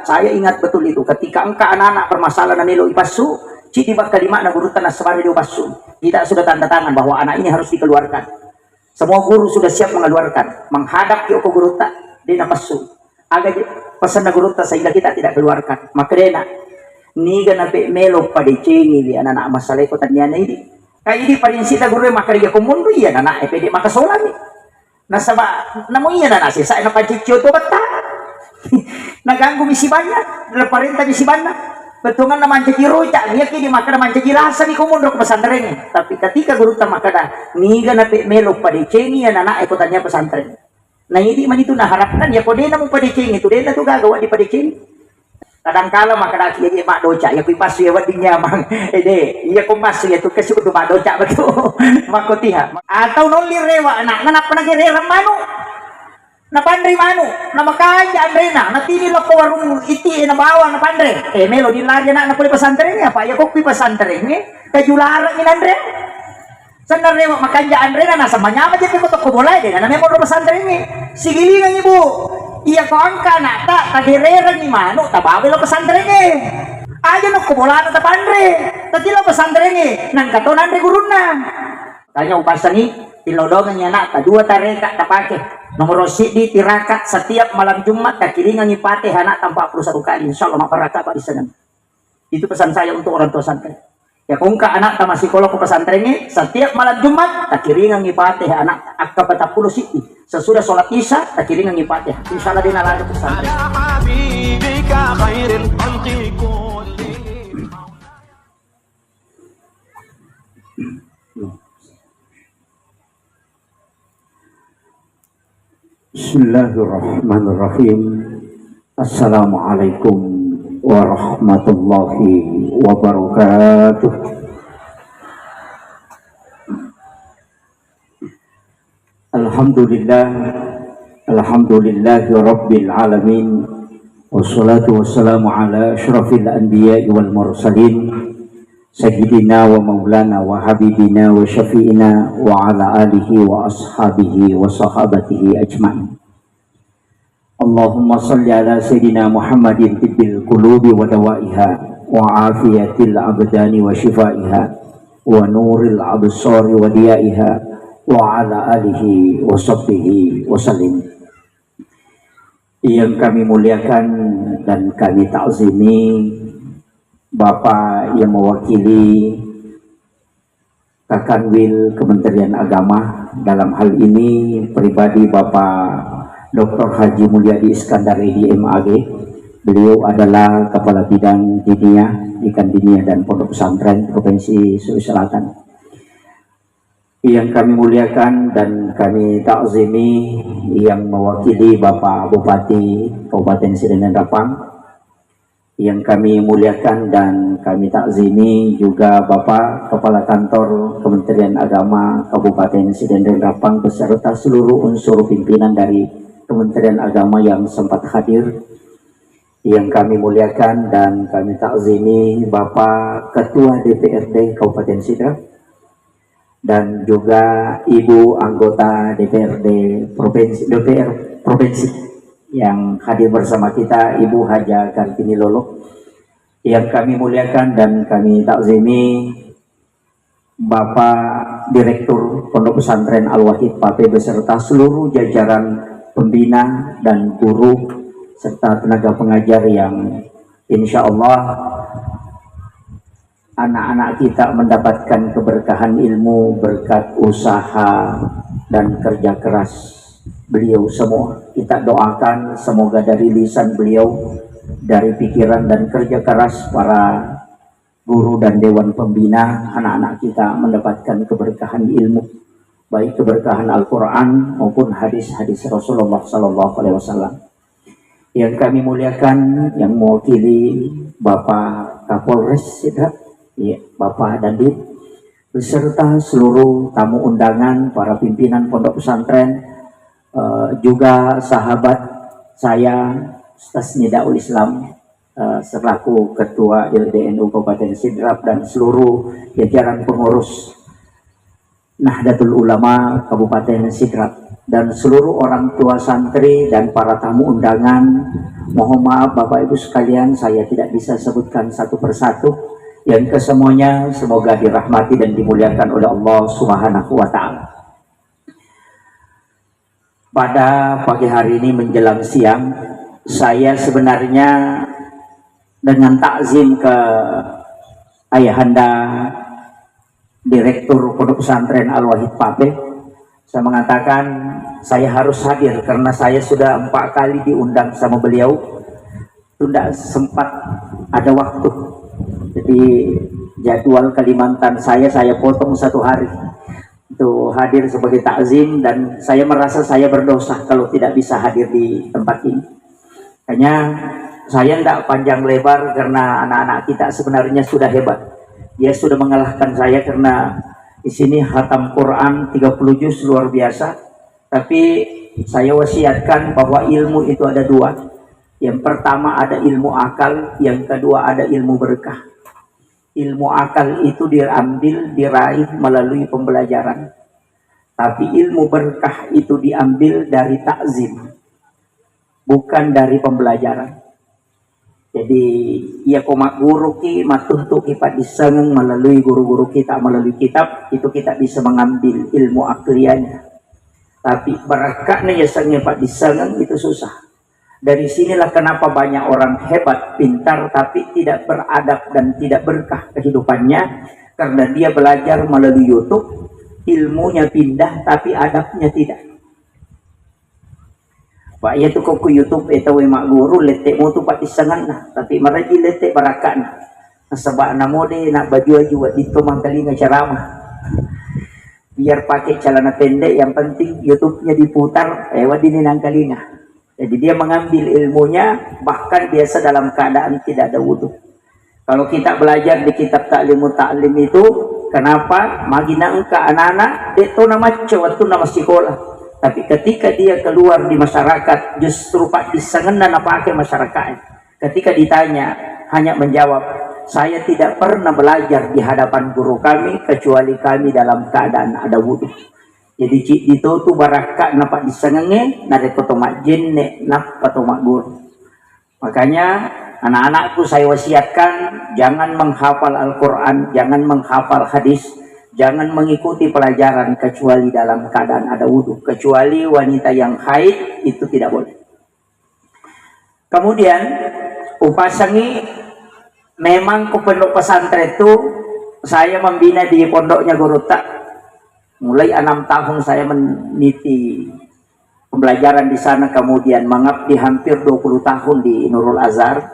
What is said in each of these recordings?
saya ingat betul itu ketika engkau anak-anak permasalahan nilo ipasu citi bakal lima na guru tanah sebari di ipasu kita sudah tanda tangan bahwa anak ini harus dikeluarkan. Semua guru sudah siap mengeluarkan menghadap ke guru tak di napasu agak pesan na guru tak sehingga kita tidak keluarkan makanya niga na melo pada cengi di anak-anak masalah ko tanya ini kayak ini pada insita guru makanya kumundu iya anak EPD maka solami nasaba namo iya na nasi saya na pajikyo to bata naganggu misi banyak leparenta misi banyak betungan naman jadi rojak niya kini maka naman jadi rasa ni kumundu ke pesantren tapi ketika guru tak makada niga na melo pada cengi anak ko tanya pesantren nah ini man itu naharapkan ya kode na mo pada cengi itu dena to gagawa di pada cengi kadang-kala maka dia mak doca ya pipas ya wadinya mang iya kumas ya tuh kasih kudu mak doca betul makotiha atau noli rewa anak nanap na gerera manu na pandre manu na makaya andrena na tini lo ko warung iti na bawa na pandre melo di lagi na puli pesantren ya pak ya kok pi pesantren kajularang in andre sana rewa makanya andrena na sama nyama jadi ko to ko bolay de na memo pesantren sigilingan ibu iya ko angka nata kadirera ni mano tabawi lo pesantren ayo no kubola na pandre tadi lo pesantren nang katonan de guruna tanya upasani tilodongan nya nak dua tareka tapake nomor sidi tirakat setiap malam Jumat kakiringan ipate anak tanpa 41 kali insyaallah maparaka di sana itu pesan saya untuk orang tua santri ya kung ka anak ta masih kolok ke pesantren setiap malam Jumat takiringan ipate anak akka 40 sidi sesudah sholat isya takiringan ipate insyaallah dina lagi pesantren Bismillahirrahmanirrahim. Assalamualaikum warahmatullahi wabarakatuh. Alhamdulillahi rabbil alamin. Wassalatu wassalamu ala asyrafil anbiya'i wal mursalin Sayyidina wa maulana wa habibina wa syafi'ina wa ala alihi wa ashabihi wa sahabatihi ajma'in. Allahumma salli ala Sayyidina Muhammadin tibbil qulubi wa dawaiha wa afiyatil abdani wa shifaiha wa nuril absari wa diyaiha wa ala alihi wa sahbihi wa sallim. Yang kami muliakan dan kami ta'zimi Bapak yang mewakili Kakanwil Kementerian Agama dalam hal ini pribadi Bapak Dr. Haji Mulyadi Iskandar Edi MAG. Beliau adalah Kepala Bidang Diniyah, Ikan Diniyah dan Pondok Pesantren Provinsi Sulawesi Selatan. Yang kami muliakan dan kami takzimi yang mewakili Bapak Bupati Kabupaten Sidengan Rapang. Yang kami muliakan dan kami takzimi juga Bapak Kepala Kantor Kementerian Agama Kabupaten Sidenren Rapang beserta seluruh unsur pimpinan dari Kementerian Agama yang sempat hadir. Yang kami muliakan dan kami takzimi Bapak Ketua DPRD Kabupaten Sidrap dan juga Ibu anggota DPRD Provinsi yang hadir bersama kita Ibu Haja Kartini Lolo. Yang kami muliakan dan kami takzimi Bapak Direktur Pondok Pesantren Al-Wahid Pape beserta seluruh jajaran pembina dan guru serta tenaga pengajar yang insya Allah anak-anak kita mendapatkan keberkahan ilmu berkat usaha dan kerja keras beliau semua. Kita doakan semoga dari lisan beliau, dari pikiran dan kerja keras para guru dan dewan pembina, anak-anak kita mendapatkan keberkahan ilmu, baik keberkahan Al-Quran maupun hadis-hadis Rasulullah SAW. Yang kami muliakan, yang mewakili Bapak Kapolres Sidrap, ya, Bapak Dandim, beserta seluruh tamu undangan, para pimpinan pondok pesantren, juga sahabat saya Ustaz Nidaul Islam selaku Ketua LDNU Kabupaten Sidrap dan seluruh jajaran pengurus Nahdlatul Ulama Kabupaten Sidrap. dan seluruh orang tua santri dan para tamu undangan. Mohon maaf Bapak Ibu sekalian, saya tidak bisa sebutkan satu persatu. Yang kesemuanya semoga dirahmati dan dimuliakan oleh Allah Subhanahu wa Ta'ala. Pada pagi hari ini menjelang siang, saya sebenarnya dengan takzim ke ayahanda Direktur Pondok Pesantren Al-Wahid Papeh, saya mengatakan saya harus hadir karena saya sudah 4 kali diundang sama beliau, tidak sempat ada waktu. Jadi jadwal Kalimantan saya potong 1 hari itu hadir sebagai takzim, dan saya merasa saya berdosa kalau tidak bisa hadir di tempat ini. Hanya saya tidak panjang lebar karena anak-anak kita sebenarnya sudah hebat. Dia sudah mengalahkan saya karena di sini khatam Quran 30 juz luar biasa. Tapi saya wasiatkan bahwa ilmu itu ada 2. Yang pertama ada ilmu akal, yang kedua ada ilmu berkah. Ilmu akal itu diambil, diraih melalui pembelajaran. Tapi ilmu berkah itu diambil dari takzim, bukan dari pembelajaran. Jadi ia komak guru ki matuntuk kipat disengeng melalui guru-guru kita, melalui kitab itu kita bisa mengambil ilmu akliannya. Tapi berkahnya ya sengeng pak disengeng itu susah. Dari sinilah kenapa banyak orang hebat, pintar, tapi tidak beradab dan tidak berkah kehidupannya. Karena dia belajar melalui YouTube, ilmunya pindah, tapi adabnya tidak. Pak ya tu kok YouTube itu mak guru letek mu tu pak disangan nah, tapi maraji letek barakan. Sebab namo de nak baju juga dito mangkali ngacaramah. Biar pakai celana pendek, yang penting YouTube-nya diputar, wadini nangkalinga. Jadi dia mengambil ilmunya bahkan biasa dalam keadaan tidak ada wudhu. Kalau kita belajar di kitab Ta'lim itu, kenapa? Magina engka anak-anak, itu nama waktu nama sekolah. Tapi ketika dia keluar di masyarakat, justru pak disengenan apa ke masyarakat. Ketika ditanya, hanya menjawab, saya tidak pernah belajar di hadapan guru kami, kecuali kami dalam keadaan ada wudhu. Jadi cik itu tu barakat napak disengenge nare potomak jenne nap potomak guru. Makanya anak-anakku saya wasiatkan jangan menghafal Al-Quran, jangan menghafal hadis, jangan mengikuti pelajaran kecuali dalam keadaan ada wudhu. Kecuali wanita yang haid itu tidak boleh. Kemudian upasangi memang ke pondok pesantren itu saya membina di pondoknya Guru Tak. Mulai 6 tahun saya meniti pembelajaran di sana, kemudian mengabdi hampir 20 tahun di Nurul Azhar.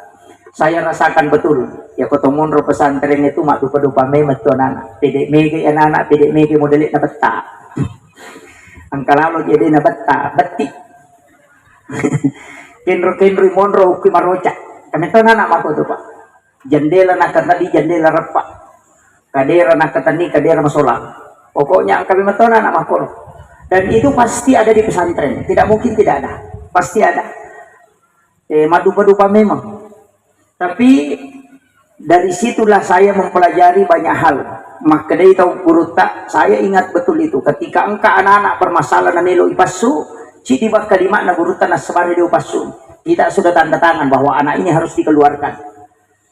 Saya rasakan betul ya ketemu ro pesantren itu mak dupa-dupa memet tu anak. Pedek mege anak pedek mege modelik na beta. Angkalalo jadi na beta, betik. Kenro monro ki maroca. Kami tu anak mak tu Pak. Jendela nak tadi jendela repak. Kadera nak tani kadera masolah. Pokoknya kami metona anak makor. Dan itu pasti ada di pesantren. Tidak mungkin tidak ada. Pasti ada. Madupa-dupa memang. Tapi dari situlah saya mempelajari banyak hal. Maka dari tahu Guru Tak, saya ingat betul itu. Ketika engkau anak-anak bermasalah na nilo ipasu, citi bak kalimat na Guru Tak na sebari di ipasu. Kita sudah tanda tangan bahwa anak ini harus dikeluarkan.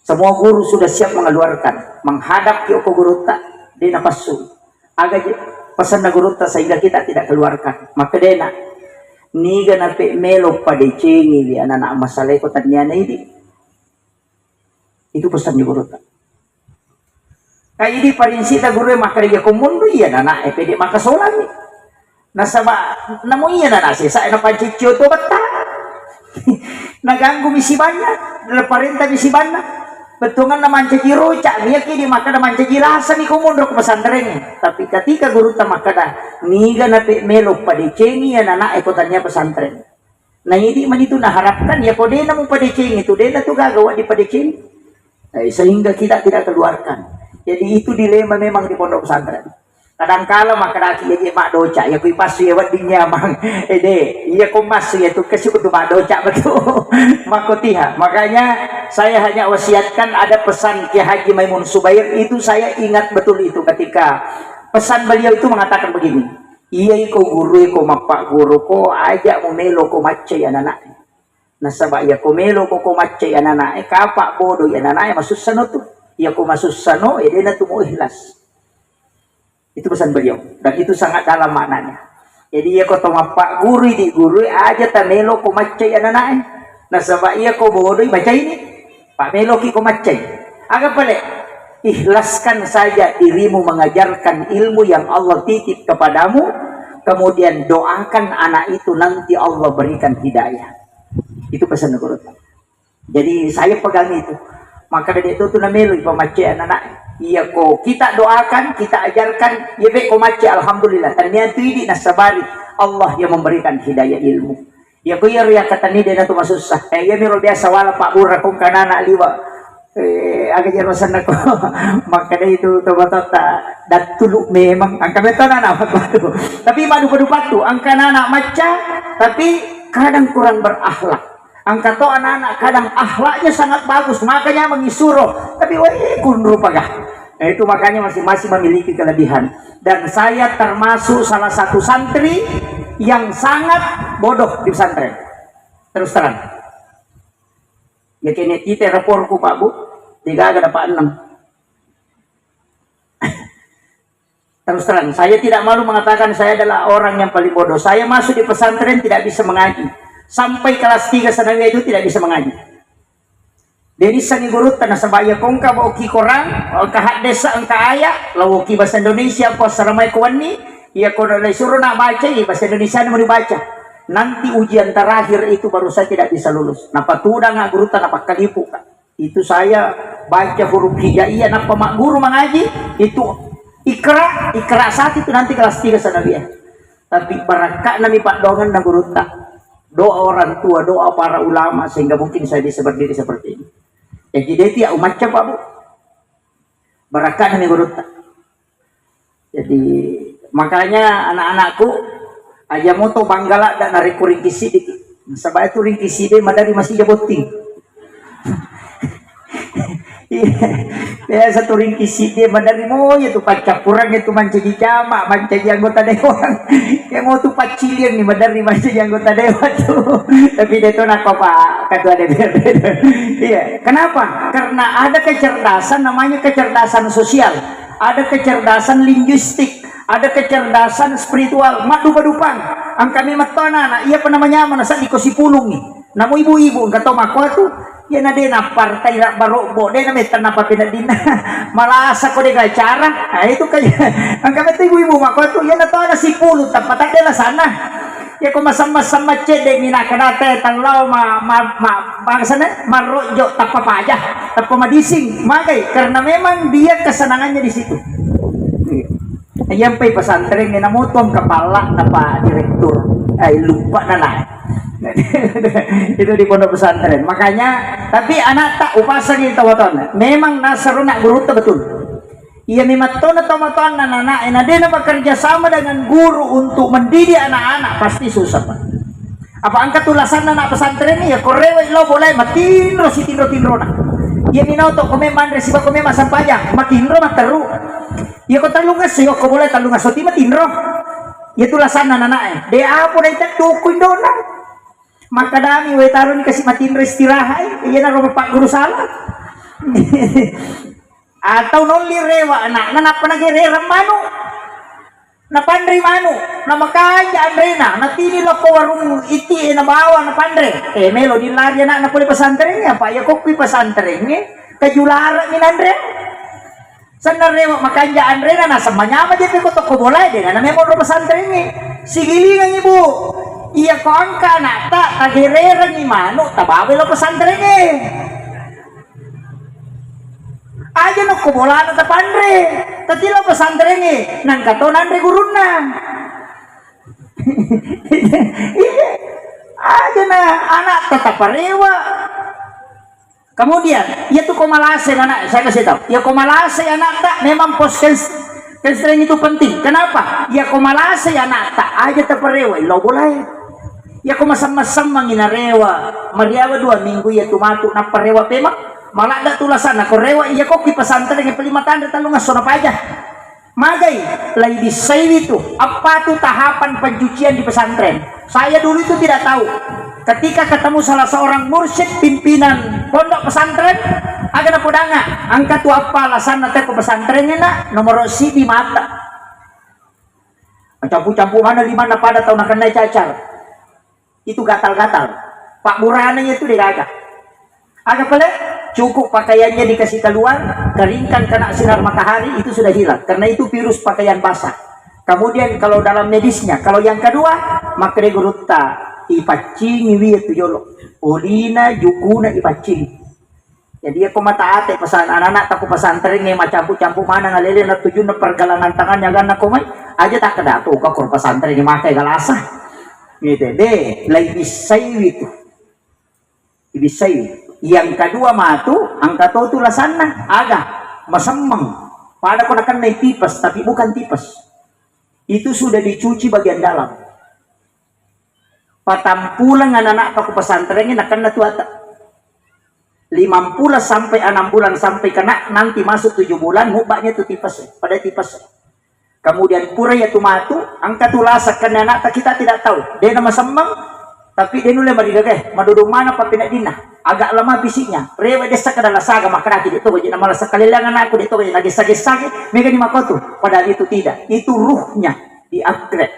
Semua guru sudah siap mengeluarkan. Menghadap ke Guru Tak di napasu. Agak pesan na Guru Tak sehingga kita tidak keluarkan. Maka dena niga na pe melo pada cengi li anak-anak masalah ko tanyana ini. Itu pesan di Guru Tak. Kayak ini parinsita guru maka dia kumundu iya anak pede maka solami. Nasaba namo iya na nasi sa na pancicyo to bata. Naganggu misi banyak, parenta misi banyak. Betungan naman caci rocak, dia kini maka naman caci rasa ni kumundu ke pesantrennya. Tapi ketika Guru Tak maka dah niga na pe melo pada cengi ya anak ekotannya pesantren. Nah ini man itu naharapkan ya kode na mo pada cengi itu dia tu gagawa di pada cengi. Sehingga kita tidak keluarkan. Jadi itu dilema memang di pondok pesantren. Kadang-kala maka daki ya mak doca ya kui pasu ya wadinya mang iya ko masu ya tu kasih betul mak doca betul makotiha. Makanya saya hanya wasiatkan ada pesan Ki Haji Maimun Subair itu saya ingat betul itu ketika pesan beliau itu mengatakan begini. iya ko guru ko mapak guru ko aja mo melo ko macay anak nasaba iya ko melo ko macay anak kapak bodo ya anak masusano tu iya ko masusano ede na tumo ikhlas. Itu pesan beliau dan itu sangat dalam maknanya. Jadi iya ko mapak guru di guru aja ta melo ko macay anak nasaba iya ko bodo macay ini pak melo ki ko macay agak balik. Ikhlaskan saja dirimu mengajarkan ilmu yang Allah titip kepadamu, kemudian doakan anak itu nanti Allah berikan hidayah. Itu pesan guru. Jadi saya pegang itu. Maka dari itu tuh namanya pemace anak. Iya kok kita doakan, kita ajarkan, ya baik komace alhamdulillah. Ternyata ini nasabari Allah yang memberikan hidayah ilmu. Ya ko ya kata ni dia tu masusah. Ya miro biasa wala pak burra kung kanana liwa. Agak jerosan ako maka itu tobatata datuluk memang ang kami na patu tapi madu patu ang kanana maca tapi kadang kurang berakhlak ang kato anak kadang akhlaknya sangat bagus makanya mengisuro tapi kunru pagah itu makanya masing-masing memiliki kelebihan dan saya termasuk salah satu santri yang sangat bodoh di pesantren terus terang ya kini kita raporku Pak Bu 3 ada Pak 6 terus terang saya tidak malu mengatakan saya adalah orang yang paling bodoh. Saya masuk di pesantren tidak bisa mengaji sampai kelas 3 sanawiyah itu tidak bisa mengaji dari sangi guru tanah sebaya kongka bauki korang kahat desa angka ayak lawuki bahasa Indonesia pos saramai kuani ya kono suruh nak baca bahasa Indonesia mau dibaca nanti ujian terakhir itu baru saya tidak bisa lulus napa tuda nggak guru tanah apa kalipu itu saya baca huruf hijaiyah napa mak guru mengaji itu ikra saat itu nanti kelas 3 sanawiyah tapi barakat nami Pak Dongan dan guru tak doa orang tua doa para ulama sehingga mungkin saya bisa berdiri seperti ini ya jadi itu ya umat Pak Bu barakat nami guru tak jadi makanya anak-anakku aja moto banggala dan narik ringkisi dikit sebab itu ringkisi deh madari masih jaboting ya satu ringkisi dia madari mo ya tuh pacapurang itu mancaji jama mancaji anggota dewan yang mau tuh pacilian nih madari mancaji anggota dewan tuh tapi dia tuh nak Pak ketua DPRD iya kenapa karena ada kecerdasan namanya kecerdasan sosial ada kecerdasan linguistik ada kecerdasan spiritual madu-madupang ang kami matona na iya pa namanya manasa di kusipulong nih namo ibu-ibu ang kato makwa tuh ya na din na partai na barokbo din na may tanapa pinadina malasa ko din ka cara itu kaya ang kami ito ibu-ibu makwa tuh ya na to na si pulo tapatak na sana ya kung masama-sama chede minakanate tanglaw sana marojo tapapaja tapamadising magay karena memang dia kesenangannya di situ. Ayan pa'y pasantren na namutong kapala na pa direktur ay lupa na na itu di pondok pesantren makanya tapi anak tak upasan yung tawaton memang nasa runa guru itu betul iya mimaton na tawaton na nanain na din na bekerja sama dengan guru untuk mendidik anak-anak pasti susah Pak apa ang katulasan na na pesantren ya korewa ilo boleh matinro si tinro-tinro na iya minoto kome mandre siba kome masampayang matinro materu ya ko talungas yo ko boleh talungas so ti matinro ya tulasan na nanain de apo na itak tukoy dona maka dami we taron kasi matinro istirahat iya na ro Pak Guru salah atau noli rewa anak na napanagirera mano na pandre mano na makaya andrena na tinilo ko warung iti na bawa na pandre melo di larya na puli pesantren ya Pak ya ko pi pesantren kajulara min andre sana rewa makanya andrena na samanya ma jete ko to ko boleh dengan na memo ro pesantren sigilingan ibu iya ko angka na ta tagirera ni mano tabawi lo pesantren aja no kubola na tapandre tatilo pesantren nang katonan re guruna aja na anak tetap parewa kemudian ya tuh komalase anak saya kasih tahu ya komalase anak tak memang constraint itu penting kenapa ya komalase anak tak aja taparewa lo boleh ya ko masam-masam manginarewa mariawa 2 minggu ya tumatu na parewa pema malah da tulasan na korewa iya ko ki pesantren ng 5 talungas so na paja Magai, lagi disay itu. Apa tuh tahapan pencucian di pesantren? Saya dulu itu tidak tahu. Ketika ketemu salah seorang mursyid pimpinan pondok pesantren, agak na podanga, angkat tu apa alasan nanti ke pesantrennya nak nomor si di mata. Campur-campur mana di mana pada tahun akan naik cacar. Itu gatal-gatal. Pak Burhananya itu digagak. Agak pelik, cukup pakaiannya dikasih keluar, keringkan kena sinar matahari, itu sudah hilang. Karena itu virus pakaian basah. Kemudian kalau dalam medisnya, kalau yang kedua, makre guruta ipacing iwi itu jolo. Olina jukuna ipacing. Jadi aku mata ate pesan anak-anak tak pesantren nge macam-campur mana ngalele na tujuh na pergalangan tangannya gan aku mai aja tak kedato ka pesantren ni makai galasa. Gitu deh, lagi say itu. Ibisay. Yang kedua matu angka tu lasana ada masemeng pada kau akan naik tipes tapi bukan tipes itu sudah dicuci bagian dalam patampulang anak-anak ke pesantrennya akan natuata 50 sampai 6 bulan sampai kena nanti masuk 7 bulan mubaknya tu tipes pada tipes kemudian pura ya tu matu angka tu lasak kan anak kita tidak tahu dia nama semeng tapi dia nulis madigageh madudung mana papina dina agak lama bisiknya rewa desa ke dalam saga makraki itu bagi nama rasa kalilangan aku itu bagi lagi sage-sage mega di makotu padahal itu tidak itu ruhnya di upgrade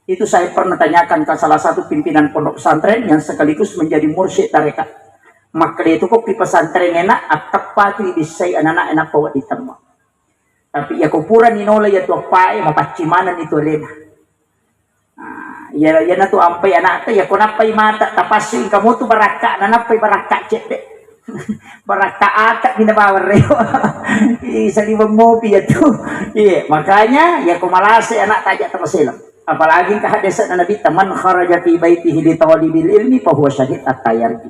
itu saya pernah tanyakan ke salah satu pimpinan pondok pesantren yang sekaligus menjadi mursyid tarekat maka itu kok di pesantren enak atap pati bisa anak-anak enak bawa di tempat tapi ya kupuran inola ya tuh apa ya mapacimanan itu lena ya na tu ampai anak tu ya konapai mata tapasin kamu tu baraka nanapai baraka cek dek baraka akak bina bawar reo isa di ngopi ya tu iya makanya ya kumalase anak tajak tersilam apalagi kehadisan Nabi teman kharaja fi baitihi li tawlibil ilmi fa huwa syahid at-tayarji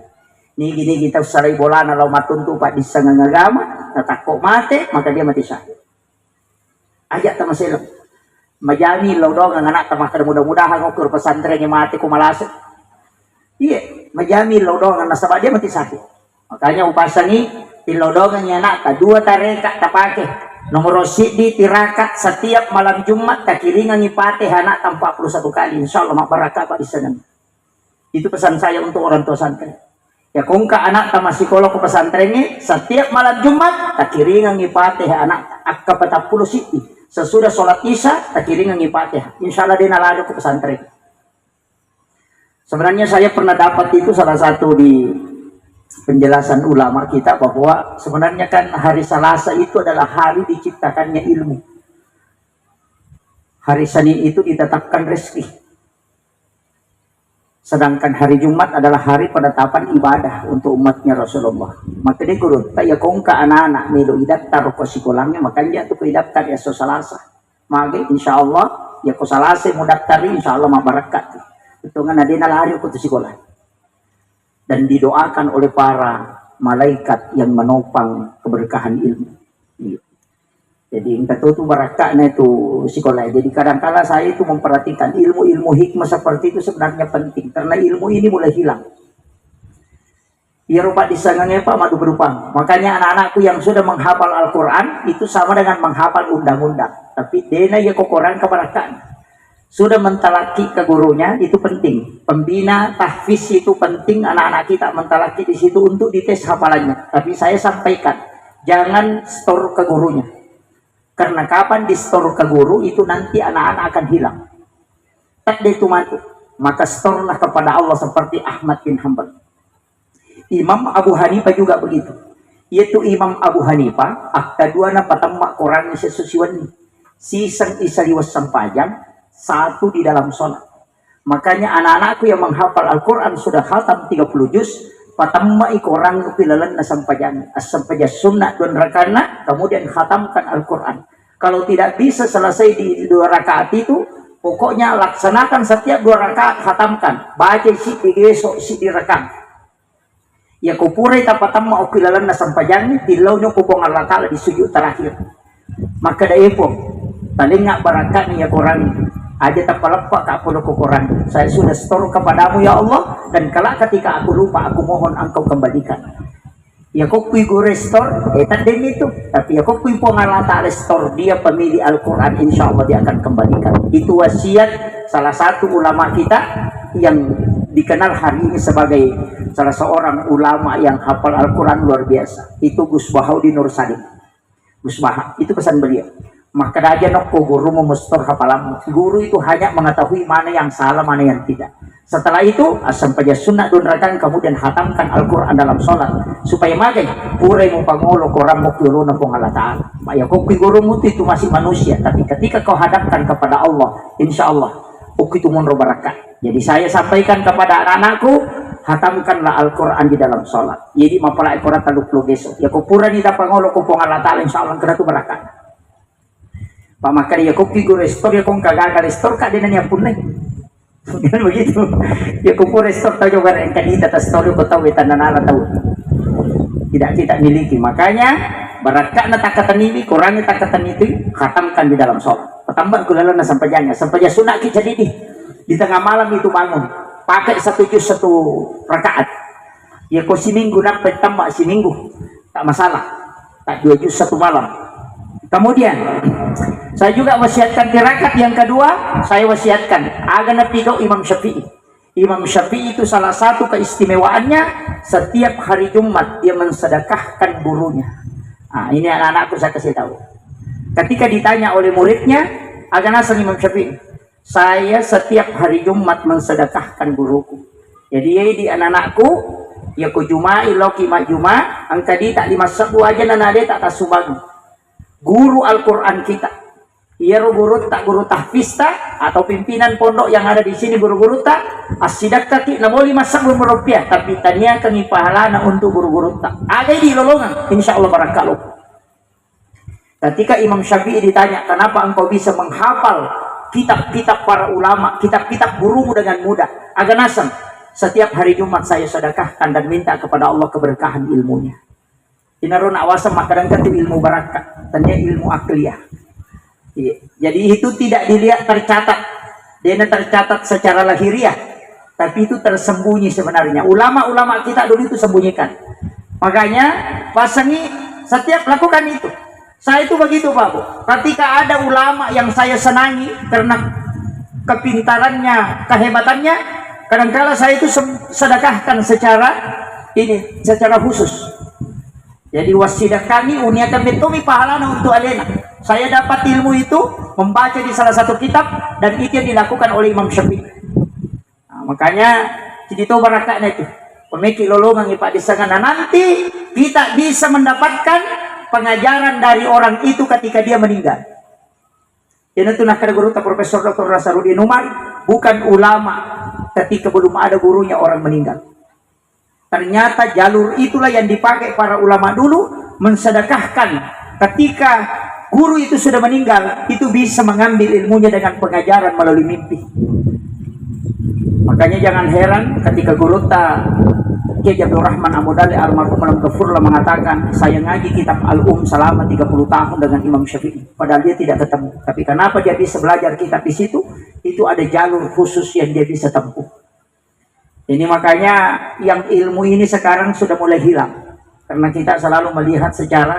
ni gini kita sarai bolana law matun tu pak disanga ngagama tatakok mate maka dia mati syahid ajak tersilam majami lo dong anak tamak mudah-mudahan ukur pesantrennya mati ku malasek iya majami lo dong anak sabak dia mati sakit makanya upasani tilodongannya anak ta dua tarekat tapake nomor di tirakat setiap malam Jumat takiringan ngipate anak 41 kali insyaallah mak barakah pak di sana itu pesan saya untuk orang tua santren ya kongka anak ta psikolog ke pesantrennya setiap malam Jumat takiringan ngipate anak akka 40 siti sesudah sholat isya takiringan ngipatih insyaallah dia nalado ke pesantren sebenarnya saya pernah dapat itu salah satu di penjelasan ulama kita bahwa sebenarnya kan hari Selasa itu adalah hari diciptakannya ilmu hari Senin itu ditetapkan rezeki sedangkan hari Jumat adalah hari penetapan ibadah untuk umatnya Rasulullah maka dia guru ya kongka anak-anak melo idaptar ko sikolangnya makanya tuh idaptar ya so Salasa mage insyaallah ya ko Salasa mau daftari insyaallah ma barakat itu kan ada nalari ko sekolah dan didoakan oleh para malaikat yang menopang keberkahan ilmu jadi engkau tuh barakatnya itu sekolah jadi kadang-kala saya itu memperhatikan ilmu-ilmu hikmah seperti itu sebenarnya penting karena ilmu ini mulai hilang ya rupa disangangnya Pak madu berupang makanya anak-anakku yang sudah menghafal Al-Quran itu sama dengan menghafal undang-undang tapi dena ya kokoran kebarakan sudah mentalaki ke gurunya itu penting pembina tahfiz itu penting anak-anak kita mentalaki di situ untuk dites hafalannya tapi saya sampaikan jangan store ke gurunya karena kapan di store ke guru itu nanti anak-anak akan hilang tak itu mati maka store-lah kepada Allah seperti Ahmad bin Hanbal Imam Abu Hanifah juga begitu yaitu Imam Abu Hanifah kedua na patamma Quran sesusiwan sisang isaliwas sampajang satu di dalam sholat makanya anak-anakku yang menghafal Al-Quran sudah khatam 30 juz patamma ikorang kepilalan nasampajan asampajas sunnah dan rakana kemudian khatamkan Al-Quran kalau tidak bisa selesai di 2 rakaat itu pokoknya laksanakan setiap 2 rakaat khatamkan baca si digesok si direkam ya kupure tapatamma ukilalan nasampajan tilaunya kupong Allah Ta'ala di sujud terakhir maka daepo talinga barakat ya Quran aja tak pelepak aku ke Quran saya sudah store kepadamu ya Allah dan kelak ketika aku lupa aku mohon engkau kembalikan Yakob Igo restore, din itu. Tapi Yakob Igo ngalata restore, dia pemilih Al-Quran, insya Allah dia akan kembalikan. Itu wasiat salah satu ulama kita yang dikenal hari ini sebagai salah seorang ulama yang hafal Al-Quran luar biasa. Itu Gus Bahaudi Nur Salim. Gus Baha, itu pesan beliau. Maka aja nokko guru memustor hafalan. Guru itu hanya mengetahui mana yang salah, mana yang tidak. Setelah itu asam paja sunnah dunrakan, kemudian hatamkan Al-Quran dalam sholat supaya magai purai mu pangolo koram mu kiuluna pong Allah Ta'ala. Ya kok gurumu itu masih manusia, tapi ketika kau hadapkan kepada Allah, insya Allah itu munro barakat. Jadi saya sampaikan kepada anak-anakku, hatamkanlah Al-Quran di dalam sholat. Jadi mapala Al-Quran taluk lugeso. Ya kok pura ni pangolo ko pong Allah Ta'ala, insya Allah kena tu barakat. Pak makari ya kok figur restor ya kong kagagal restor kak dengan yang pun kan begitu ya kumpul restor tahu juga yang kadita tas tahu kau tahu tanah nala tahu tidak miliki. Makanya barakat na takatan ini kurangi takatan itu, khatamkan di dalam sholat. Petambah kulala na sampajanya sunat kita di tengah malam itu bangun pakai satu rakaat ya kau seminggu dapat tambah seminggu tak masalah, tak 2 juz satu malam. Kemudian saya juga wasiatkan di rakaat yang kedua, saya wasiatkan agar napigaw Imam Syafi'i. Imam Syafi'i itu salah satu keistimewaannya, setiap hari Jumat dia mensedekahkan gurunya. Nah, ini anak-anakku saya kasih tahu. Ketika ditanya oleh muridnya, agar nasang Imam Syafi'i, saya setiap hari Jumat mensedekahkan guruku. Jadi di anak-anakku, ya ku Juma'i loki ma Juma', angka di tak 5 sabu aja nanade tak kasubang. Guru Al-Quran kita, ia guru tahfiz tak, atau pimpinan pondok yang ada di sini guru-guru tak, asidak kaki namoli masak rupiah, tapi tanya kami pahalana untuk guru-guru tak. Ada di lolongan, insya Allah barakallah. Ketika Imam Syafi'i ditanya, kenapa engkau bisa menghafal kitab-kitab para ulama, kitab-kitab gurumu dengan mudah? Agak nasam, setiap hari Jumat saya sedekahkan dan minta kepada Allah keberkahan ilmunya. Inarun awasam makanan kata ilmu barakat, tanya ilmu akliyah. Jadi itu tidak dilihat tercatat, dia tercatat secara lahiriah, tapi itu tersembunyi sebenarnya. Ulama-ulama kita dulu itu sembunyikan. Makanya pasangi setiap lakukan itu. Saya itu begitu Pak Bu. Ketika ada ulama yang saya senangi karena kepintarannya, kehebatannya, kadang-kala saya itu sedekahkan secara khusus. Jadi wasidah kami uniakan betumi pahalana untuk alena. Saya dapat ilmu itu membaca di salah satu kitab dan itu yang dilakukan oleh Imam Syafi'i. Nah, makanya jadi itu barakatnya itu. Pemikir lolongan ipak disangana nanti kita bisa mendapatkan pengajaran dari orang itu ketika dia meninggal. Yang itu nak guru Profesor Dr. Nasarudin Umar bukan ulama ketika belum ada gurunya orang meninggal. Ternyata jalur itulah yang dipakai para ulama dulu mensedekahkan. Ketika guru itu sudah meninggal, itu bisa mengambil ilmunya dengan pengajaran melalui mimpi. Makanya jangan heran ketika guru Kiai Abdul Rahman Amudali almarhum Alam Ghafurlah mengatakan, saya ngaji kitab Al-Um selama 30 tahun dengan Imam Syafi'i. Padahal dia tidak ketemu. Tapi kenapa dia bisa belajar kitab di situ? Itu ada jalur khusus yang dia bisa tempuh. Ini makanya yang ilmu ini sekarang sudah mulai hilang. Karena kita selalu melihat secara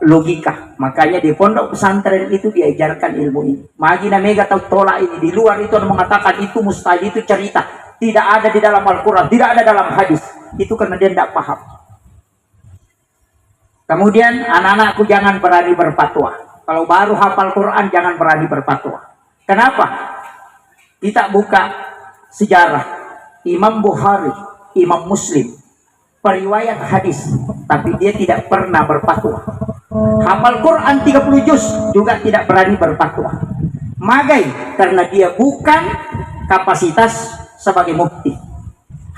logika. Makanya di pondok pesantren itu diajarkan ilmu ini. Magina mega atau tolak ini. Di luar itu ada mengatakan itu mustahil, itu cerita. Tidak ada di dalam Al-Quran, tidak ada dalam hadis. Itu karena dia tidak paham. Kemudian anak-anakku jangan berani berfatwa. Kalau baru hafal Quran jangan berani berfatwa. Kenapa? Kita buka sejarah. Imam Bukhari, Imam Muslim, periwayat hadis, tapi dia tidak pernah berfatwa. Hafal Quran 30 juz juga tidak berani berfatwa. Magai karena dia bukan kapasitas sebagai mufti.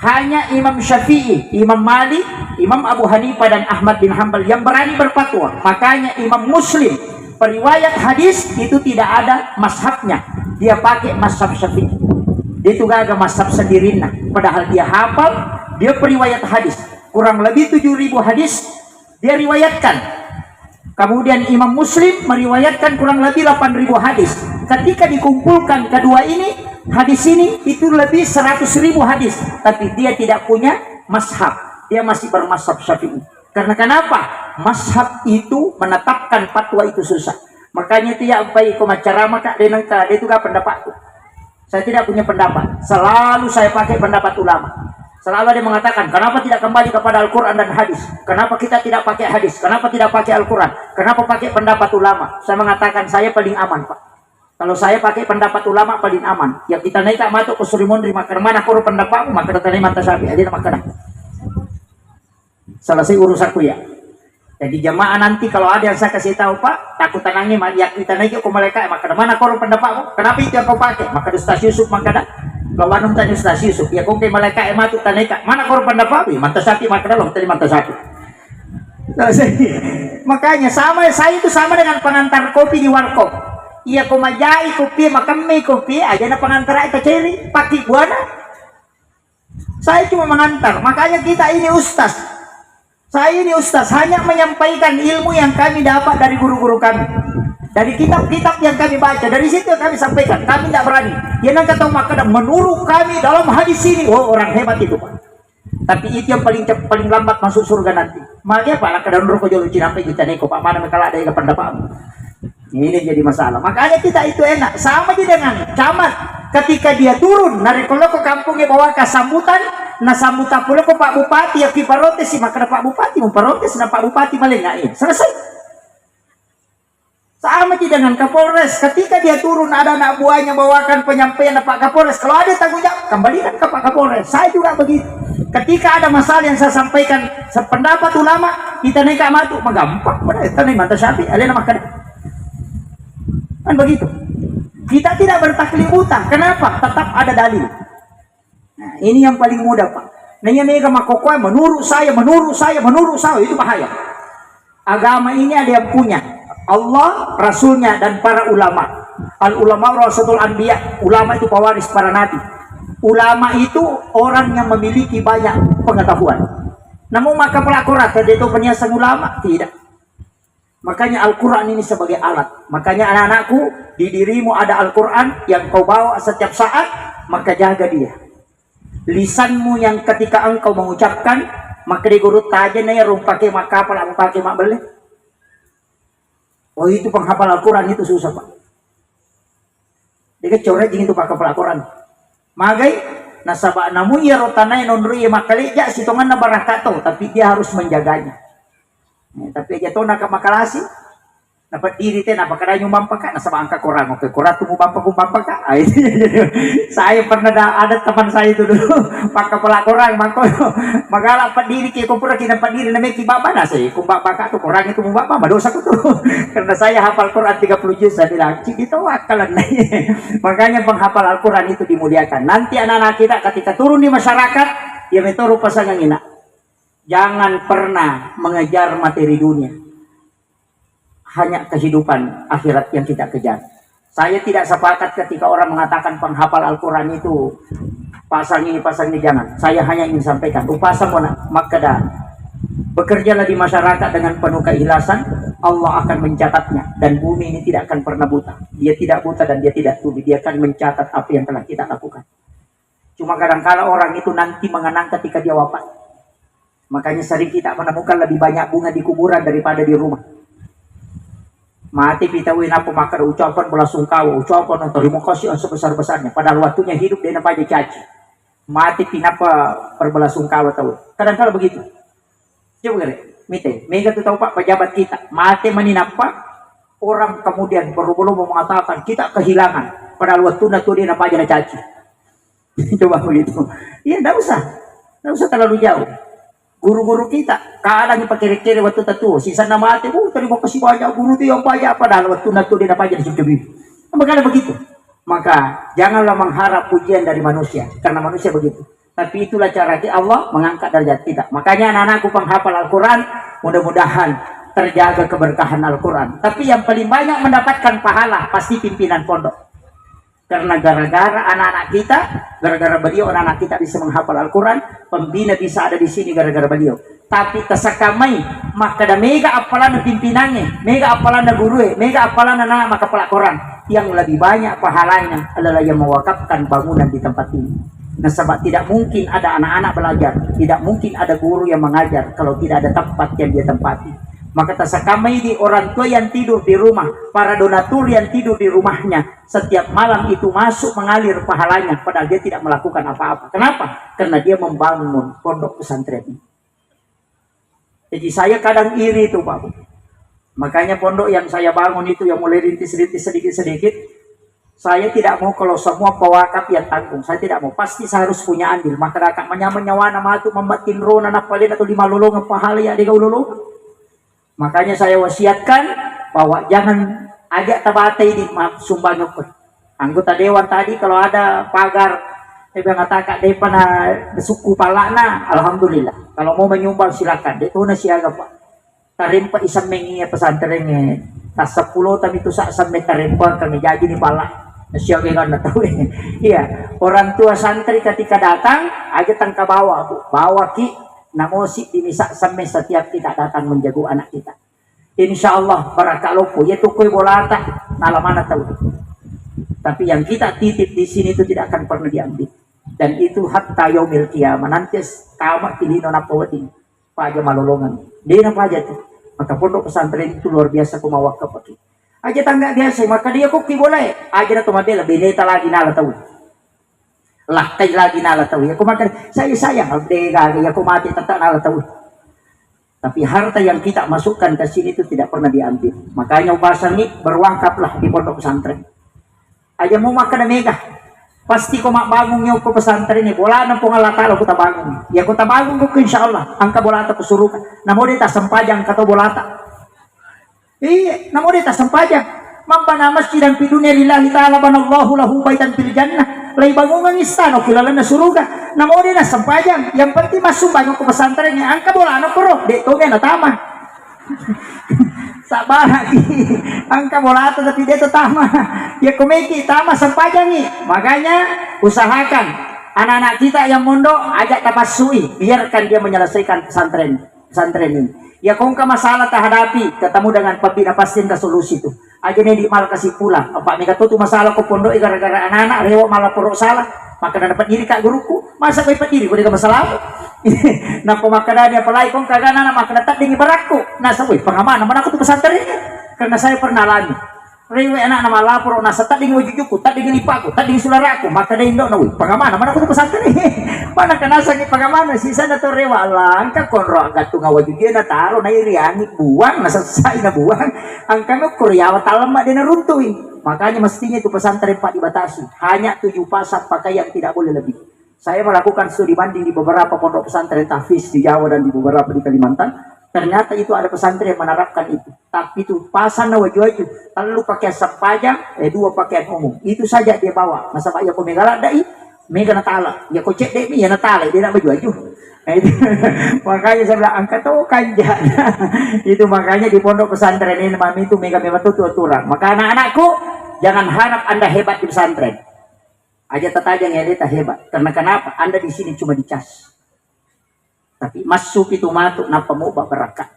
Hanya Imam Syafi'i, Imam Malik, Imam Abu Hanifah dan Ahmad bin Hanbal yang berani berfatwa. Makanya Imam Muslim, periwayat hadis itu tidak ada mazhabnya. Dia pakai mazhab Syafi'i. Dia itu gak ada mazhab sendiri. Padahal dia hafal, dia periwayat hadis. Kurang lebih 7.000 hadis dia riwayatkan. Kemudian Imam Muslim meriwayatkan kurang lebih 8.000 hadis. Ketika dikumpulkan kedua ini, hadis ini itu lebih 100.000 hadis. Tapi dia tidak punya mazhab. dia masih bermazhab Syafi'i. Karena kenapa? Mazhab itu menetapkan fatwa itu susah. Makanya itu ya baik ceramah kak dengan kak itu gak pendapatku. Saya tidak punya pendapat. Selalu saya pakai pendapat ulama. Selalu ada mengatakan, kenapa tidak kembali kepada Al-Quran dan hadis? Kenapa kita tidak pakai hadis? Kenapa tidak pakai Al-Quran? Kenapa pakai pendapat ulama? Saya mengatakan saya paling aman, Pak. Kalau saya pakai pendapat ulama paling aman. Yang kita naik masuk ke Surimondri, maka mana koro pendapatmu, maka datang mata sapi. Ada makanan. Selesai urusanku ya. Jadi jamaah nanti kalau ada yang saya kasih tahu Pak, takut tanangnya ya kita naik ke malaikat, maka mana koro pendapatmu? Kenapa itu yang kau pakai? Maka Ustaz Yusuf maka dah. Lawanum tanya Ustaz Yusuf, ya kau ke malaikat matu taneka. Mana koro pendapatmu? Mata sapi maka dalam tadi mata sapi. Makanya saya itu sama dengan pengantar kopi di warkop. Iya kau majai kopi, makan mie kopi, aja na pengantar itu ceri, pakai buana. Saya cuma mengantar. Makanya kita ini Ustaz. Saya ini Ustaz hanya menyampaikan ilmu yang kami dapat dari guru-guru kami, dari kitab-kitab yang kami baca, dari situ yang kami sampaikan. Kami tidak berani. Dia nak kata maka menurut kami dalam hadis ini, oh orang hebat itu Pak. Tapi itu yang paling lambat masuk surga nanti. Makanya Pak, kadang rokok jauh cinampai kita neko Pak mana kalau ada yang pendapat. Ini jadi masalah. Makanya kita itu enak. Sama aja dengan camat. Ketika dia turun, nari kalau ke kampungnya bawa ke sambutan, nah sambutan pula ke Pak Bupati, ya kiparotes sih, maka Pak Bupati mau parotes, nah Pak Bupati malah nggak selesai. Sama aja dengan Kapolres. Ketika dia turun, ada anak buahnya bawakan penyampaian Pak Kapolres. Kalau ada tanggung jawab, kembalikan ke Pak Kapolres. Saya juga begitu. Ketika ada masalah yang saya sampaikan sependapat ulama, kita naik ke matu, gampang. Kita naik mata sapi, ada nama kan begitu. Kita tidak bertaklid buta. Kenapa? Tetap ada dalil. Nah, ini yang paling mudah Pak. Nanya mega makokoi menurut saya itu bahaya. Agama ini ada yang punya Allah, Rasulnya dan para ulama. Al ulama rasul anbiya. Ulama itu pewaris para nabi. Ulama itu orang yang memiliki banyak pengetahuan. Namun maka pelakurat dia itu penyiasan ulama tidak. Makanya Al-Quran ini sebagai alat. Makanya anak-anakku, di dirimu ada Al-Quran yang kau bawa setiap saat, maka jaga dia. Lisanmu yang ketika engkau mengucapkan, maka digurut taja na ya pakai mak kapal, pakai mak beli. Oh itu penghafal Al-Quran itu susah Pak. Dia coret itu pakai Al-Quran. Magai nasabak namun ya rotanai nonrui makaleja sitongan na barakato, tapi dia harus menjaganya. Tapi aja tuh nak makalasi dapat diri teh apa kada nyumbang pakak sama angka korang oke korang tuh bampak kak. Saya pernah ada teman saya itu dulu pakai pelak korang magala pat diri ke kumpul kita pat diri namanya kibaba nasi kumbak pakak tuh korang itu mumbak apa dosa tuh karena saya hafal Quran 30 juz saya bilang itu akalan. Makanya penghafal Al-Quran itu dimuliakan. Nanti anak-anak kita ketika turun di masyarakat dia metoro pasangan ina. Jangan pernah mengejar materi dunia. Hanya kehidupan akhirat yang kita kejar. Saya tidak sepakat ketika orang mengatakan penghafal Al-Quran itu pasang ini jangan. Saya hanya ingin sampaikan upasa maka bekerjalah di masyarakat dengan penuh keikhlasan, Allah akan mencatatnya dan bumi ini tidak akan pernah buta. Dia tidak buta dan dia tidak tuli. Dia akan mencatat apa yang telah kita lakukan. Cuma kadang-kala orang itu nanti mengenang ketika dia wafat. Makanya sering kita menemukan lebih banyak bunga di kuburan daripada di rumah. Mati kita win apa makar ucapan belasungkawa, ucapan terima kasih sebesar-besarnya. Padahal waktunya hidup dia nampak dia caci. Mati pinapa perbelasungkawa tahu. Kadang-kadang begitu. Coba kali, mega tuh tahu Pak pejabat kita. Mati meninapa orang kemudian baru-baru mengatakan kita kehilangan. Padahal waktunya tuh dia nampak dia caci. Coba begitu. Iya, enggak usah terlalu jauh. Guru-guru kita kadang pakai kiri waktu tertua sisa nama hati terima kasih banyak guru itu yang banyak padahal waktu natu dia dapat jadi sebegini. Makanya begitu. Maka janganlah mengharap pujian dari manusia karena manusia begitu. Tapi itulah cara Allah mengangkat derajat kita. Makanya anak-anakku penghafal Al-Quran mudah-mudahan terjaga keberkahan Al-Quran. Tapi yang paling banyak mendapatkan pahala pasti pimpinan pondok. Karena gara-gara anak-anak kita, gara-gara beliau anak-anak kita bisa menghafal Al-Quran, pembina bisa ada di sini gara-gara beliau. Tapi kesakamai, maka ada mega apalan pimpinannya, mega apalan guru, mega apalan anak maka pelak Quran. Yang lebih banyak pahalanya adalah yang mewakafkan bangunan di tempat ini. Nah, sebab tidak mungkin ada anak-anak belajar, tidak mungkin ada guru yang mengajar kalau tidak ada tempat yang dia tempati. Maka tasakama ini orang tua yang tidur di rumah, para donatur yang tidur di rumahnya, setiap malam itu masuk mengalir pahalanya, padahal dia tidak melakukan apa-apa. Kenapa? Karena dia membangun pondok pesantren. Jadi saya kadang iri itu Pak. Makanya pondok yang saya bangun itu yang mulai rintis-rintis sedikit-sedikit, saya tidak mau kalau semua pewakaf yang tanggung. Saya tidak mau. Pasti saya harus punya andil. Maka akan menyawa nama itu membatin rona napalin atau 5 lolongan pahala ya dia lolongan. Makanya saya wasiatkan bahwa jangan ajak tabate ini sumbang anggota dewan tadi kalau ada pagar ngatakan depan suku palakna, alhamdulillah. Kalau mau menyumbang silakan. Itu na siaga Pak. Tarim pa isang mengi pesantren tas 10 tapi itu sampai tarim pa kami jadi ni palak. Siaga kan tahu. Iya, orang tua santri ketika datang aja tangka bawa Bu. Bawa ki namosi dimisak sampai setiap kita datang menjaga anak kita. Insya Allah barakalopo ya tukoi bolata nalamana tahu. Tapi yang kita titip di sini itu tidak akan pernah diambil. Dan itu hatta yaumil qiyamah nanti tamat pilih nona pawatin paja malolongan. Dia apa aja tuh. Maka pondok pesantren itu luar biasa kumawak kepaki. Aja tangga biasa maka dia kok boleh. Aja na tumabela beneta lagi nala tahu. Lakai lagi nala tahu ya kumakan saya sayang aldega ya kumati tentang nala tahu. Tapi harta yang kita masukkan ke sini itu tidak pernah diambil. Makanya upasan ini berwakaflah di pondok pesantren. Aja mau makan mega. Pasti kau mak bangun nyaw ke pesantren ini. Bola na po Allah Ta'ala kita bangun. Ya kita bangun ko insyaallah. Angka bolata kesurukan. Namo dita sempajang kata bolata. Iya, namo dita sempajang. Mampana masjid dan pidunya lillahi ta'ala banallahu lahu baitan fil jannah. Lai bangungan istana kilala na suruga. Namo dita sempajang. Yang penting masuk bangun ke pesantren ini. Angka bola na puro. Dek toge na tama. Sabar lagi angka bola tapi dia tetama ya komeki tama sempajang nih. Makanya usahakan anak-anak kita yang mondok ajak tapasui biarkan dia menyelesaikan pesantren ini ya kong masalah tak hadapi ketemu dengan pembina pasti ke solusi itu aja nih di mal kasih pulang apa mereka tuh masalah ke pondok gara-gara anak-anak lewat malah porok salah maka dapat diri kak guruku masa kau dapat diri kau tidak masalah nah pemakanan dia pelai kong kagak anak maka datang dengan baraku nah sabui pengaman mana aku tuh pesantren karena saya pernah alami rewe anak nama lapor nasa tak dengan wajujuku tak dengan ipaku tak dengan saudaraku maka dia indok nawi pengaman mana aku tuh pesantren mana kena sakit pengaman sisa na to rewa langka konro agak tunga wajujunya na taro na iriani buang na selesai na buang angka no kuryawa talamak dia na runtuin. Makanya mestinya itu pesantren Pak dibatasi hanya 7 pasang pakaian tidak boleh lebih. Saya melakukan studi banding di beberapa pondok pesantren tahfiz di Jawa dan di beberapa di Kalimantan. Ternyata itu ada pesantren yang menerapkan itu. Tapi itu pasang na waju-waju lalu pakai sepajang 2 pakaian umum. Itu saja dia bawa. Masa Pak ya ko megala dai mega natala. Ya ko cek dai ya natala dia nak baju-waju. Makanya saya bilang angkat tuh kanjak. Itu makanya di pondok pesantren ini mami itu mega tuh aturan. Maka anak-anakku jangan harap Anda hebat di pesantren. Aja tetajang ya dia hebat. Karena kenapa? Anda di sini cuma dicas. Tapi masuk itu matuk napa mau berakat.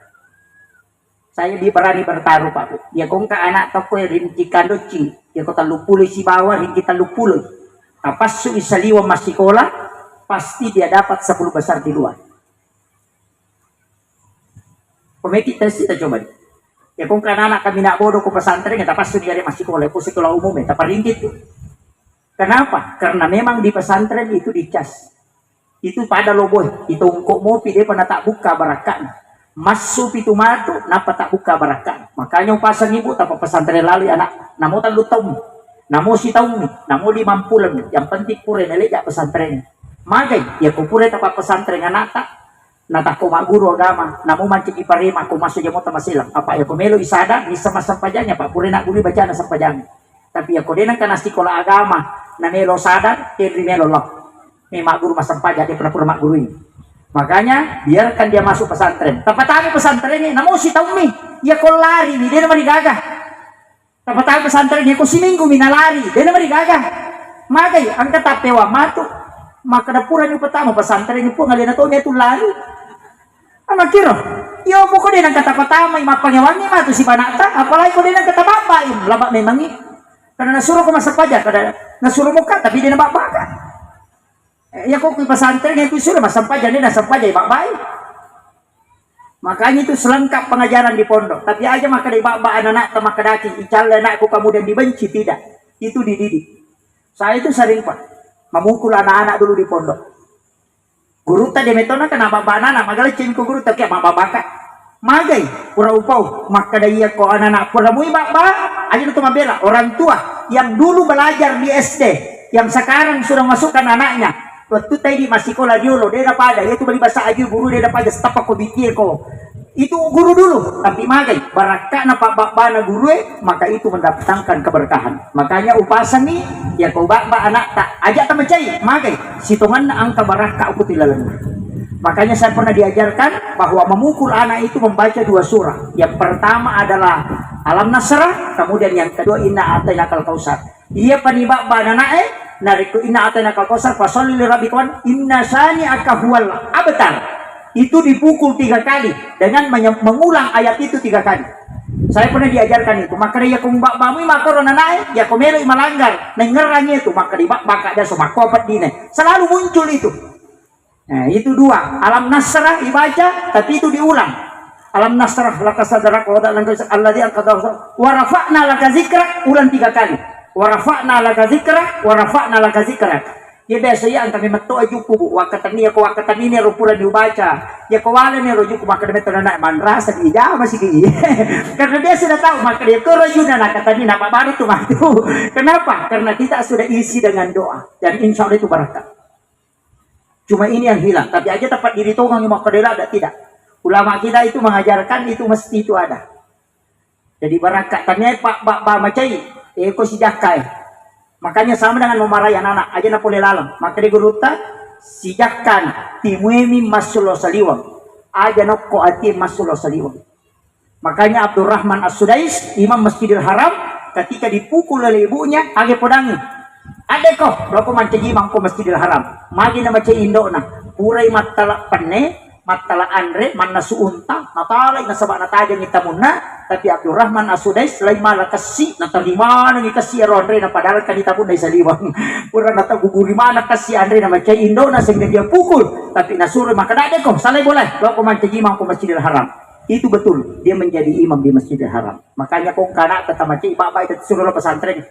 Saya berani bertaruh Pak. Ya kong ka anak toko rintikan doci. Ya kota lupulu si bawah rintikan lupulu. Tapas su isaliwa masikola. Pasti dia dapat 10 besar di luar. Komedi tes kita coba. Ya kung anak kami nak bodoh ke pesantren kita pasti dia masih sekolah sekolah umum ya tapi ringgit tuh. Kenapa? Karena memang di pesantren itu dicas. Itu pada loboh itu kok mau dia pernah tak buka barakan. Masuk itu matu napa tak buka barakan. Makanya pasang ibu tanpa pesantren lalu anak namo tan lutom. Namo si tahu nih, namo di mampulan. Yang penting pure nelejak pesantren. Magay, ya kupure tapat pesantren anata, nata ko maguro agama, namu mancik iparima, ko masuk jamo tamasilang, apa ya kumelo isada, bisa masampajanya, pak pure nak guli baca na sampajanya. Tapi ya ko din ang kanasti ko la agama, na nelo sada, kiri nelo lo, may maguro masampaja, di pura-pura maguro ini. Makanya biarkan dia masuk pesantren. Tapatami pesantren ini, namu si taumi, ya ko lari, dia naman digagah. Tapatami pesantren ini, ko si minggu minalari, dia naman digagah. Magay, ang katapewa matu. Maka dapuran yung pertama pesantren yung po ngalina to niya lari. Ano kiro? Yo mo ko din ang katapatama yung mapangyawan ni mato si panata. Apalagi ko din ang katababa yung labak may mangi. Karena nasuro ko masapadya kada nasuro mo ka tapi di nababaka. Ya kok pesantren itu sudah sampai jadi sampai jadi baik. Makanya itu selengkap pengajaran di pondok. Tapi aja maka di bak anak-anak temak kedaki, ical anakku kemudian dibenci, tidak. Itu dididik. Saya itu sering pak memukul anak-anak dulu di pondok. Guru tadi metona kenapa anak-anak magalecin ku guru tak kayak bakat. Magai pura upau maka dia ko anak-anak pura mui aja itu mabela orang tua yang dulu belajar di SD yang sekarang sudah masukkan anaknya. Waktu tadi masih sekolah dulu, dia dapat ada, itu beli bahasa aja guru dia dapat aja setapak ko bikin ko. Itu guru dulu, tapi magai barakah napa bana guru maka itu mendatangkan keberkahan. Makanya upasan nih ya kau bak anak tak ajak teman cai magai situngan angka barakah aku tidak lengah. Makanya saya pernah diajarkan bahwa memukul anak itu membaca 2 surah. Yang pertama adalah Alam Nasrah, kemudian yang kedua Inna Atainakal Kautsar. Iya panibak bana nariku inna atana kalkosar fasoli lirabikawan inna sani akahual abtar. Itu dipukul 3 kali dengan mengulang ayat itu 3 kali. Saya pernah diajarkan itu. Maka dia kumbak bami maka rona naik ya komelo malanggar nengeranya itu maka dibak baka ada sama kopat dine. Selalu muncul itu. Nah, itu 2. Alam Nasrah dibaca tapi itu diulang. Alam Nasrah lakasadrak wa alladzi alqadha wa rafa'na laka zikrak ulang 3 kali. Warafa'na laka zikrak warafa'na laka zikrak. Ya biasa ya antara meto ajuku wakatan ya ko wakatan ini rupulan dibaca ya ko wala ni rojuku maka meto na manrasa di jama masih di karena dia sudah tahu maka dia ko rojuna na kata ni nama baru tu mah. Kenapa? Karena kita sudah isi dengan doa dan insya Allah itu barakah. Cuma ini yang hilang tapi aja tempat diri tongang yang maka ada tidak. Ulama kita itu mengajarkan itu mesti itu ada. Jadi barakah tanya pak macai eko si jakai. Makanya sama dengan memarahi anak-anak aja na boleh lalang. Maka di guruta si jakan timuemi masulo saliwang. Aja nokko ati masulo saliwang. Makanya Abdurrahman As-Sudais Imam Masjidil Haram ketika dipukul oleh ibunya age podangi. Adeko roko mancaji mangko Masjidil Haram. Magi na mace indona. Purai matala penne matala andre manna suunta natala na sabak natajan itamuna tapi Abdurrahman As-Sudais lain malah kasih natalima nang kasih andre na padahal kanita pun dai saliwang pura nataguguri mana kasih andre na macai indo na sehingga dia pukul tapi nasuruh maka dade ko salai boleh lo ko mancaji mangko Masjidil Haram. Itu betul dia menjadi imam di Masjidil Haram. Makanya kong kana kata macai bapak itu suruh lo pesantren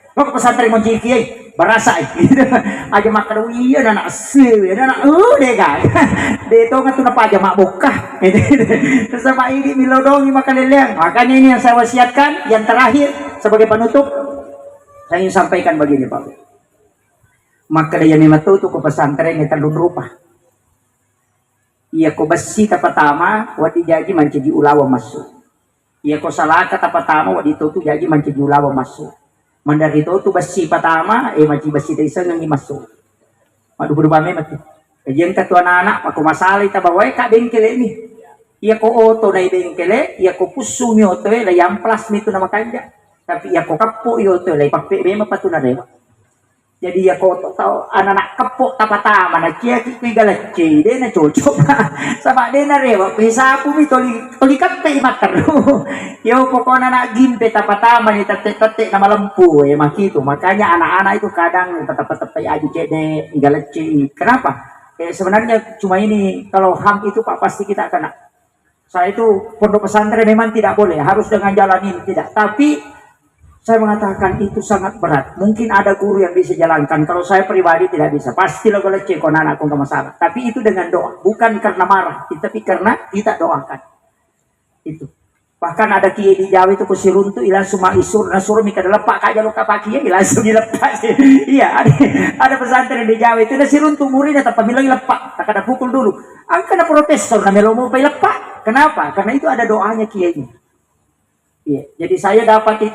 mau kiai barasa aja makan iya na asli na dega de to ngatu na paja mak bokah sama ini milodongi makan leleng. Makanya ini yang saya wasiatkan yang terakhir sebagai penutup saya ingin sampaikan begini Pak. Maka dia memang tuh ke pesantren yang terlun rupa. Iya ko basi tapatama wadi jaji manciji ulawa masuk. Iya ko salaka tapatama wadi tu jaji manciji ulawa masuk. Mandari itu basi patama maci basi desa ngangi masuk. Madu berbame mati. Kajian ketua anak aku masalah ita bawa ka bengkele ni. Iya ko oto na bengkele, iya ko pusu mi oto la yang plus mi tu nama kanja. Tapi iya ko kapo oto la ipape be mapatu na rewa. Jadi ya kau tahu anak-anak kepok tapatama na kia kikui galacci dia na cocok sama dia na rewa pesa aku mi toli katte imatar yo pokoknya anak gimpe tapatama ni tete nama lempu makitu. Makanya anak-anak itu kadang tetap aja cede galacci. Kenapa? Sebenarnya cuma ini kalau ham itu Pak pasti kita kena. Saya itu pondok pesantren memang tidak boleh harus dengan jalan ini tidak. Tapi saya mengatakan itu sangat berat. Mungkin ada guru yang bisa jalankan. Kalau saya pribadi tidak bisa. Pasti lo boleh cek anakku nggak masalah. Tapi itu dengan doa, bukan karena marah, tapi karena kita doakan. Itu. Bahkan ada kiai di Jawa itu kusiruntu ilang suma isur nasur mika lepak kaja lo kapaki ya langsung dilepas. Iya, ada pesantren di Jawa itu nasiruntu muridnya tanpa bilang lepak, tak ada pukul dulu. Angka ada profesor namanya mau lepak. Kenapa? Karena itu ada doanya kiainya. Ya, jadi saya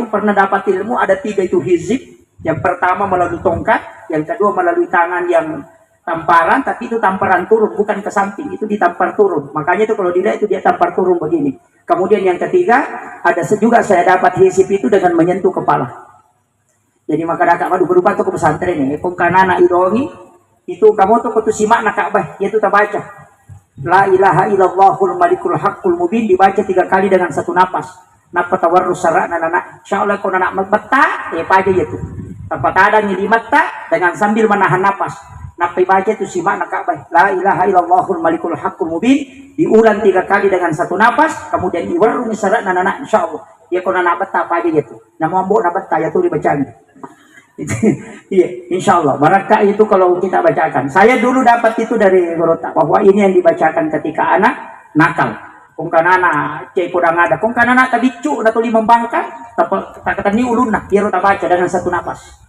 pernah dapat ilmu ada 3 itu hizib. Yang pertama melalui tongkat, yang kedua melalui tangan yang tamparan, tapi itu tamparan turun bukan ke samping, itu ditampar turun. Makanya itu kalau dilihat itu dia tampar turun begini. Kemudian yang ketiga ada juga saya dapat hizib itu dengan menyentuh kepala. Jadi maka kakak madu berupa tuh ke pesantren ini. Kung kanana idongi itu kamu tuh kutu simak nak kabah, yaitu tabaca. La ilaha illallahul malikul haqqul mubin dibaca 3 kali dengan satu napas. Napa tawarrus sarak anak insyaallah kau nak mata paja itu tanpa ada ngilimat dengan sambil menahan napas Napai baca itu simak nak Ka'bah. La ilaha illallahul malikul haqqul mubin. Diulang 3 kali dengan satu napas. Kemudian diwarung syarat nana insyaallah. Ya kau nak betah apa aja gitu. Nama ambok nak betah ya tuh dibacaan. Iya, insyaallah. Barakah itu kalau kita bacakan. Saya dulu dapat itu dari guru tak bahwa ini yang dibacakan ketika anak nakal. Kung kanana cai podang ada. Kung kanana kabicu na tuli membangka. Tak kata ni ulun nak. Kira tak baca dengan satu napas.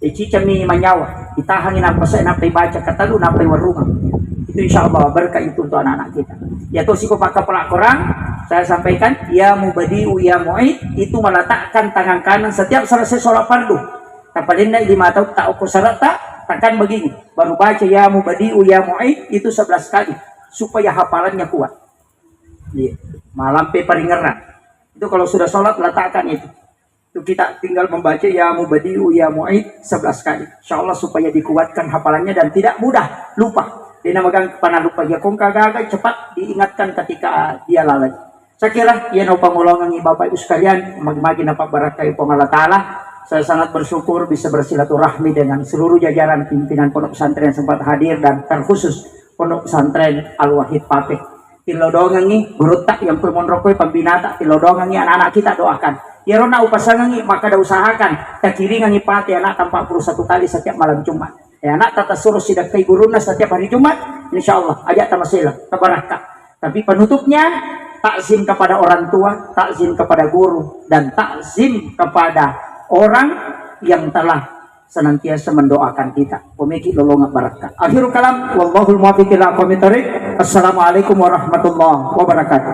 Ici kami manyawa, itahangin apa saya napai baca kata lu napai warungan. Itu insyaallah berkah itu untuk anak-anak kita. Ya tuh siko pakai pelak Quran, saya sampaikan ya mubadiu ya mu'id itu meletakkan tangan kanan setiap selesai sholat fardu. Tapalinna 5 tahun tak ukur syarat takkan begini. Baru baca ya mubadiu ya mu'id itu 11 kali supaya hafalannya kuat. Iya. Malam pe paringeran. Itu kalau sudah sholat letakkan itu. Itu kita tinggal membaca ya mubadiu ya mu'id 11 kali. Insyaallah supaya dikuatkan hafalannya dan tidak mudah lupa. Dia namakan panah lupa ya kong kagak cepat diingatkan ketika dia lalai. Saya kira ya no pangulongan Bapak Ibu sekalian, magi-magi napa barakah Allah taala. Saya sangat bersyukur bisa bersilaturahmi dengan seluruh jajaran pimpinan pondok pesantren yang sempat hadir dan terkhusus pondok pesantren Al Wahid Papeh. Tilodongangi guru tak yang pemondrokoi pembinata tilodongangi anak-anak kita doakan. Ya rona upasangangi maka ada usahakan kakiringangi pati anak 41 kali setiap malam Jumat. Ya anak tata suruh sidak kai guruna setiap hari Jumat. Insyaallah ajak tamasila tabarakah. Tapi penutupnya takzim kepada orang tua, takzim kepada guru dan takzim kepada orang yang telah senantiasa mendoakan kita. Pemiki lolongan barakah. Akhirul kalam wallahul muwaffiq ila aqwamit thoriq. Assalamualaikum warahmatullahi wabarakatuh.